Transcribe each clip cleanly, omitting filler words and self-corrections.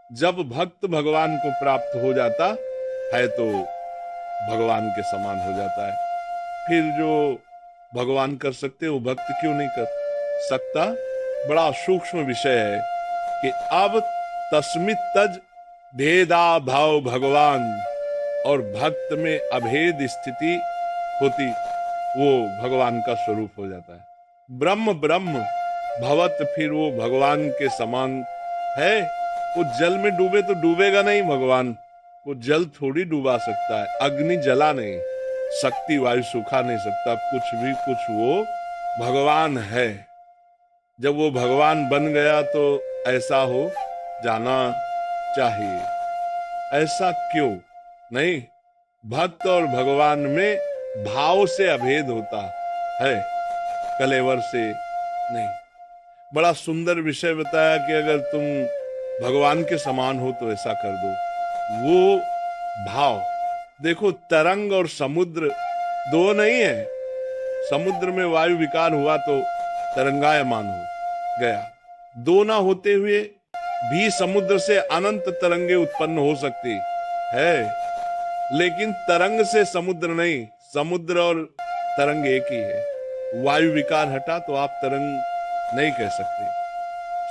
जब भक्त भगवान को प्राप्त हो जाता है तो भगवान के समान हो जाता है। फिर जो भगवान कर सकते वो भक्त क्यों नहीं कर सकता? बड़ा सूक्ष्म विषय है कि अब तस्मित तज भेदा भाव भगवान, और भक्त में अभेद स्थिति होती वो भगवान का स्वरूप हो जाता है। ब्रह्म ब्रह्म भवत, फिर वो भगवान के समान है। वो जल में डूबे तो डूबेगा नहीं भगवान, वो जल थोड़ी डुबा सकता है, अग्नि जला नहीं, शक्ति वायु सुखा नहीं सकता, कुछ भी कुछ वो भगवान है। जब वो भगवान बन गया तो ऐसा हो जाना चाहिए। ऐसा क्यों नहीं? भक्त और भगवान में भाव से अभेद होता है, कलेवर से नहीं। बड़ा सुंदर विषय बताया कि अगर तुम भगवान के समान हो तो ऐसा कर दो। वो भाव देखो, तरंग और समुद्र दो नहीं है। समुद्र में वायु विकार हुआ तो तरंगायमान हो गया। दो ना होते हुए भी समुद्र से अनंत तरंगे उत्पन्न हो सकती है, लेकिन तरंग से समुद्र नहीं, समुद्र और तरंग एक ही है। वायु विकार हटा तो आप तरंग नहीं कह सकते,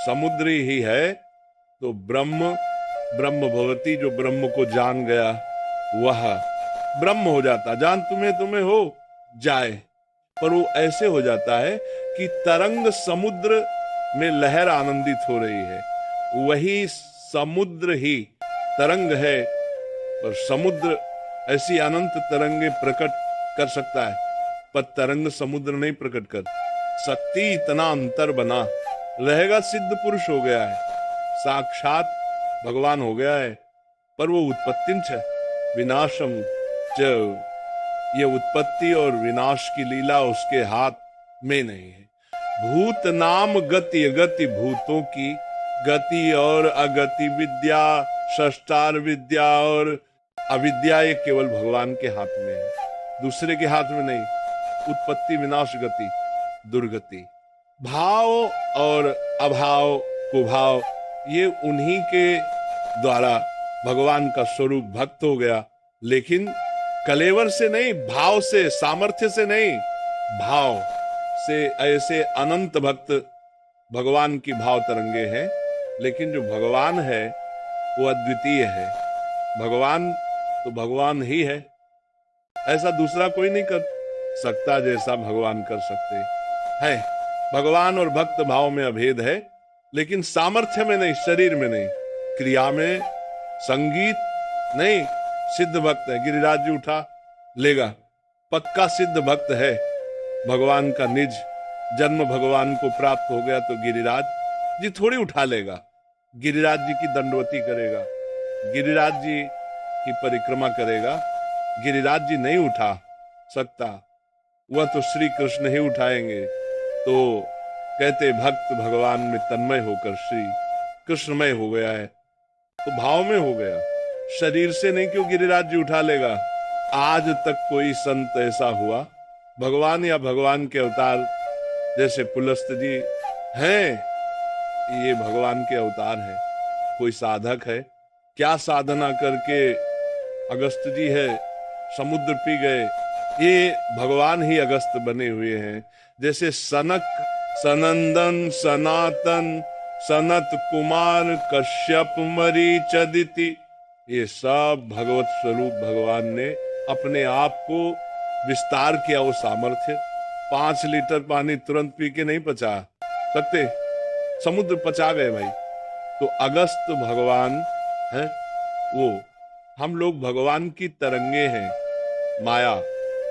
समुद्र ही है। तो ब्रह्म ब्रह्म भवती, जो ब्रह्म को जान गया वह ब्रह्म हो जाता। जान तुम्हें हो जाए, पर वो ऐसे हो जाता है कि तरंग समुद्र में लहर आनंदित हो रही है, वही समुद्र ही तरंग है। पर समुद्र ऐसी अनंत तरंगे प्रकट कर सकता है, पर तरंग समुद्र नहीं प्रकट कर सकती। इतना अंतर बना रहेगा। सिद्ध पुरुष हो गया है, साक्षात भगवान हो गया है, पर वो उत्पत्तिं च विनाशम च, ये उत्पत्ति और विनाश की लीला उसके हाथ में नहीं है। भूत नाम गति अगति, भूतों की गति और अगति विद्या, षष्टार विद्या और अविद्या, ये केवल भगवान के हाथ में है, दूसरे के हाथ में नहीं। उत्पत्ति विनाश गति दुर्गति, भाव और अभाव कुभाव, ये उन्हीं के द्वारा भगवान का स्वरूप भक्त हो गया। लेकिन कलेवर से नहीं, भाव से, सामर्थ्य से नहीं, भाव से। ऐसे अनंत भक्त भगवान की भाव तरंगे हैं, लेकिन जो भगवान है वो अद्वितीय है। भगवान तो भगवान ही है, ऐसा दूसरा कोई नहीं कर सकता जैसा भगवान कर सकते हैं। भगवान और भक्त भाव में अभेद है, लेकिन सामर्थ्य में नहीं, शरीर में नहीं, क्रिया में, संगीत नहीं। सिद्ध भक्त है, गिरिराज जी उठा लेगा, पक्का सिद्ध भक्त है। भगवान का निज जन्म भगवान को प्राप्त हो गया तो गिरिराज जी थोड़ी उठा लेगा, गिरिराज जी की दंडवती करेगा, गिरिराज जी की परिक्रमा करेगा। गिरिराज जी नहीं उठा सकता, वह तो श्री कृष्ण ही उठाएंगे। तो कहते भक्त भगवान में तन्मय होकर श्री कृष्णमय हो गया है, तो भाव में हो गया, शरीर से नहीं। क्यों गिरिराज जी उठा लेगा? आज तक कोई संत ऐसा हुआ, भगवान या भगवान के अवतार जैसे पुलस्त जी हैं, ये भगवान के अवतार हैं। कोई साधक है, क्या साधना करके अगस्त जी है, समुद्र पी गए, ये भगवान ही अगस्त बने हुए हैं। जैसे सनक, सनंदन, सनातन, सनत कुमार, कश्यप, मरीच, अदिति, ये सब भगवत स्वरूप भगवान ने अपने आप को विस्तार किया। वो सामर्थ्य 5 लीटर पानी तुरंत पी के नहीं पचा सकते, समुद्र पचा गए भाई। तो अगस्त भगवान है वो। हम लोग भगवान की तरंगे हैं। माया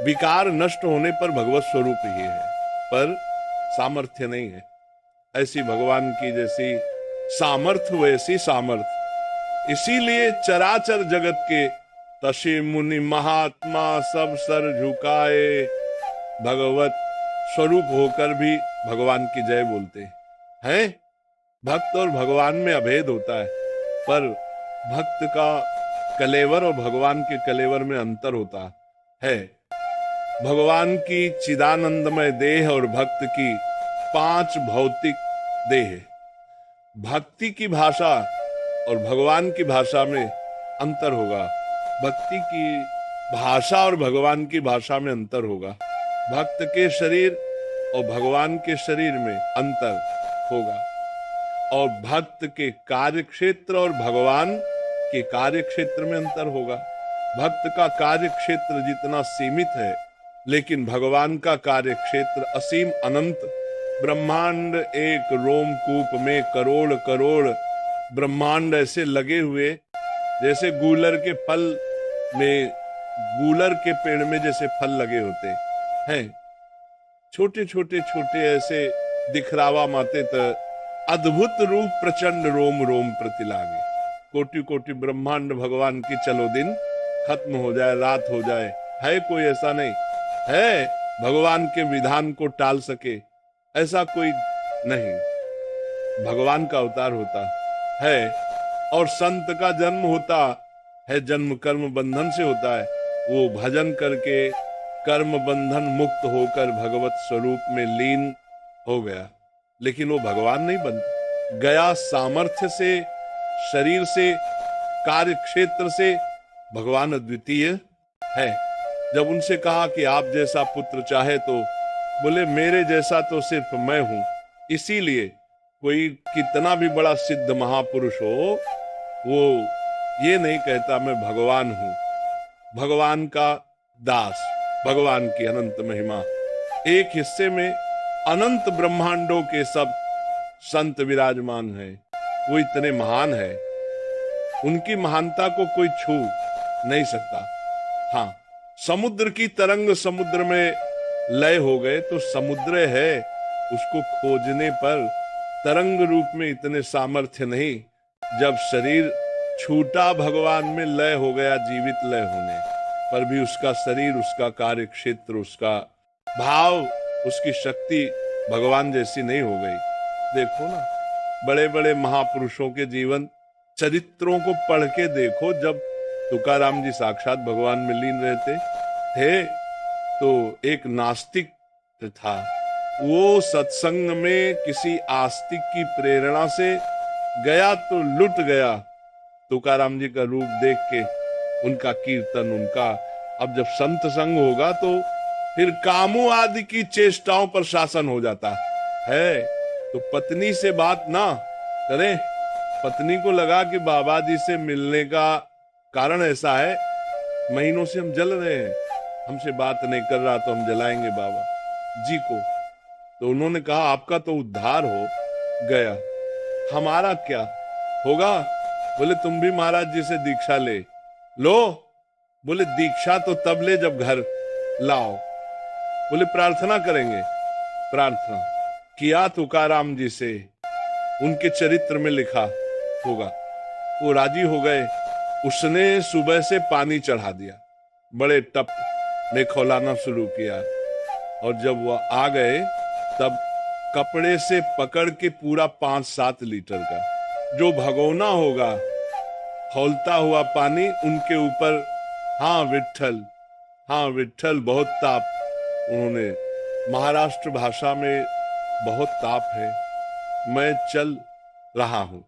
विकार नष्ट होने पर भगवत स्वरूप ही है, पर सामर्थ्य नहीं है। ऐसी भगवान की जैसी सामर्थ्य वैसी सामर्थ्य। इसीलिए चराचर जगत के तशी मुनि महात्मा सब सर झुकाए, भगवत स्वरूप होकर भी भगवान की जय बोलते हैं। भक्त और भगवान में अभेद होता है, पर भक्त का कलेवर और भगवान के कलेवर में अंतर होता है। भगवान की चिदानंदमय देह और भक्त की 5 भौतिक देह। भक्ति की भाषा और भगवान की भाषा में अंतर होगा, भक्ति की भाषा और भगवान की भाषा में अंतर होगा, भक्त के शरीर और भगवान के शरीर में अंतर होगा, और भक्त के कार्य क्षेत्र और भगवान के कार्य क्षेत्र में अंतर होगा। भक्त का कार्य क्षेत्र जितना सीमित है, लेकिन भगवान का कार्य क्षेत्र असीम अनंत। ब्रह्मांड एक रोमकूप में करोड़ करोड़ ब्रह्मांड ऐसे लगे हुए, जैसे गूलर के फल में, गूलर के पेड़ में जैसे फल लगे होते हैं, छोटे छोटे छोटे ऐसे दिखरावा माते त अद्भुत रूप प्रचंड रोम रोम प्रति लागे। कोटि कोटि ब्रह्मांड भगवान की चलो दिन खत्म हो जाए, रात हो जाए, है कोई ऐसा नहीं है भगवान के विधान को टाल सके, ऐसा कोई नहीं। भगवान का अवतार होता है और संत का जन्म होता है, जन्म कर्म बंधन से होता है। वो भजन करके कर्म बंधन मुक्त होकर भगवत स्वरूप में लीन हो गया, लेकिन वो भगवान नहीं बन गया। सामर्थ्य से, शरीर से, कार्य क्षेत्र से भगवान अद्वितीय है। जब उनसे कहा कि आप जैसा पुत्र चाहे तो, बोले मेरे जैसा तो सिर्फ मैं हूं। इसीलिए कोई कितना भी बड़ा सिद्ध महापुरुष हो, वो ये नहीं कहता मैं भगवान हूं। भगवान का दास, भगवान की अनंत महिमा, एक हिस्से में अनंत ब्रह्मांडों के सब संत विराजमान हैं। वो इतने महान है, उनकी महानता को कोई छू नहीं सकता। हाँ, समुद्र की तरंग समुद्र में लय हो गए तो समुद्र है, उसको खोजने पर तरंग रूप में इतने सामर्थ्य नहीं। जब शरीर छूटा भगवान में लय हो गया, जीवित लय होने पर भी उसका शरीर, उसका कार्य क्षेत्र, उसका भाव, उसकी शक्ति भगवान जैसी नहीं हो गई। देखो ना, बड़े बड़े महापुरुषों के जीवन चरित्रों को पढ़ के देखो। जब तुकाराम जी साक्षात भगवान में लीन रहते थे तो एक नास्तिक था, वो सत्संग में किसी आस्तिक की प्रेरणा से गया तो लुट गया। तुकाराम जी का रूप देख के, उनका कीर्तन, उनका, अब जब संत संग होगा तो फिर कामों आदि की चेष्टाओं पर शासन हो जाता है। तो पत्नी से बात ना करें। पत्नी को लगा कि बाबा जी से मिलने का कारण ऐसा है, महीनों से हम जल रहे हैं, हमसे बात नहीं कर रहा तो हम जलाएंगे बाबा जी को। तो उन्होंने कहा आपका तो उद्धार हो गया, हमारा क्या होगा? बोले तुम भी महाराज जी से दीक्षा ले लो। बोले दीक्षा तो तब ले जब घर लाओ। बोले प्रार्थना करेंगे। प्रार्थना किया तुकाराम जी से, उनके चरित्र में लिखा होगा, वो राजी हो गए। उसने सुबह से पानी चढ़ा दिया, बड़े टप में खौलाना शुरू किया, और जब वह आ गए तब कपड़े से पकड़ के पूरा 5-7 लीटर का जो भगोना होगा, खौलता हुआ पानी उनके ऊपर। हाँ विट्ठल, हाँ विट्ठल, बहुत ताप। उन्होंने महाराष्ट्र भाषा में बहुत ताप है, मैं चल रहा हूं।